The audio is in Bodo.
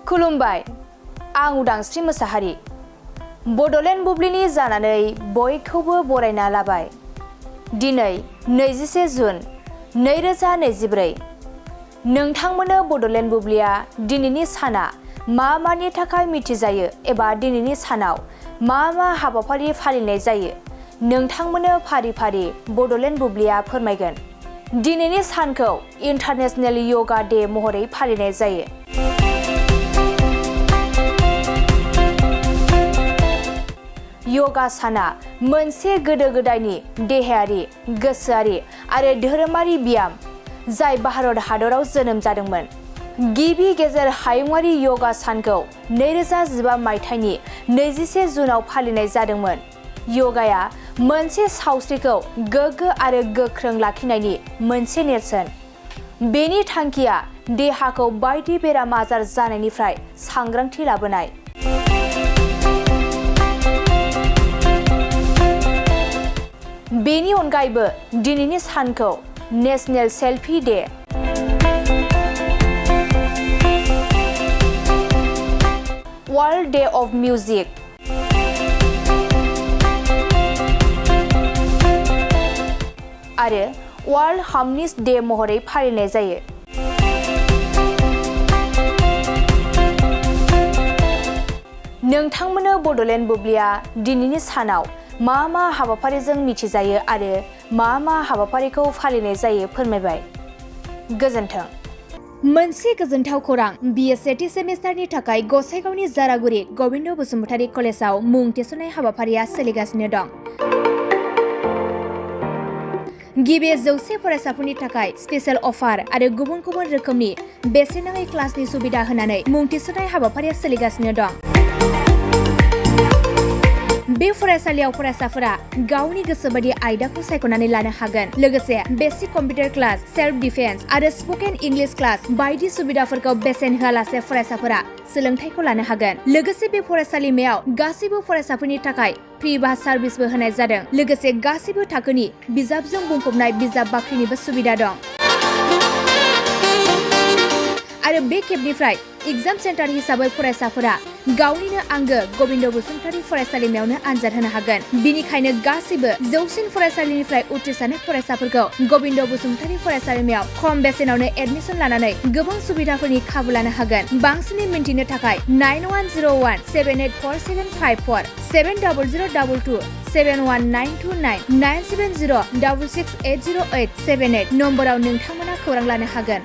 खुलुमबाय, आं उदांस्रि मोसाहारि। बड'लेण्ड बुब्लिनि जानानै बयखौबो बरायना लाबाय। दिनै 21 जुन 2024। नोंथांमोननो बड'लेण्ड बुब्लिया दिनैनि साना मानि थाखाय मिथिजायो एबा दिनैनि सानाव मा हाबाफारि फालिनाय जायो नोंथांमोननो फारि फारि बड'लेण्ड बुब्लिया फोरमायगोन। दिनैनि सानखौ इन्टारनेशनेल योगा डे महरै फालिनाय जायो। योगा साना मोनसे गोदो गोदायनि देहायारि, गोसोआरि आरो धोरोमारि ब्याम जाय भारत हादराव जोनोम जादोंमोन। गिबि गेजेर हायुङारि योगा सानखौ 2015 मायथाइनि 21 जुनाव फालिनाय जादोंमोन। योगाया मोनसे सावस्रिखौ गोग्गो आरो गोख्रों लाखिनायनि मोनसे नेरसोन। बेनि थांखिया देहाखौ बायदि बेराम आजार जानायनिफ्राय सांग्रांथि लाबोनाय। बेनि अनगायैबो दिनैनि सानखौ national selfie day, world day of music, आरो वर्ल्ड हार्मनिस्ट डे महरै फालिनाय जायो। नोंथांमोननो बड'लेण्ड बुब्लिया दिनैनि सानाव मा हाबाफारिजों मिथिजायो आरो मा हाबाफारिखौ फालिनाय जायो फोरमायबाय। गोजोन्थों। मोनसे गोजोनथाव खौरां, BA सेथि सेमिस्टारनि थाखाय गसाइगावनि जारागुरि गबिन्द बसुमतारी कलेजाव मुं थिसननाय हाबाफारिया सोलिगासिनो दं। गिबि 100 फरायसाफोरनि थाखाय स्पेशेल अफार आरो गुबुन गुबुन रोखोमनि बेसेन नाङै क्लासनि सुबिदा होनानै मुं थिसननाय हाबाफारिया सोलिगासिनो दं। बे फरायसालियाव फरायसाफोरा गावनि गोसोबायदि आयदाखौ सायख'नानै लानो हागोन। लोगोसे basic computer class, self defence आरो स्पकेन इंलिश क्लास बायदि सुबिदाफोरखौ बेसेन होआलासे फरायसाफोरा सोलोंथाइखौ लानो हागोन। लोगोसे बे फरायसालिमायाव गासैबो फरायसाफोरनि थाखाय फ्रि बास सार्भिसबो होनाय जादों। लोगोसे गासैबो थाखोनि बिजाबजों बुंफबनाय बिजाब बाख्रिनिबो सुबिदा दं। आरो बे खेबनिफ्राय एग्जाम सेन्टार हिसाबै फरायसाफोरा गावनिनो आंगो गबिन्द बसुमतारी फरायसालिमायावनो आनजाद होनो हागोन। बिनिखायनो गासैबो जौसिन फरायसालिनिफ्राय उथ्रिसारनाय फरायसाफोरखौ गबिन्द बसुमतारी फरायसालिमायाव खम बेसेनावनो एडमिसन लानानै गोबां सुबिदाफोरनि खाबु लानो हागोन। बांसिनै मिन्थिनो थाखाय 9101 784754 70022 71929 970 666808 78 नम्बराव नोंथांमोना खौरां लानो हागोन।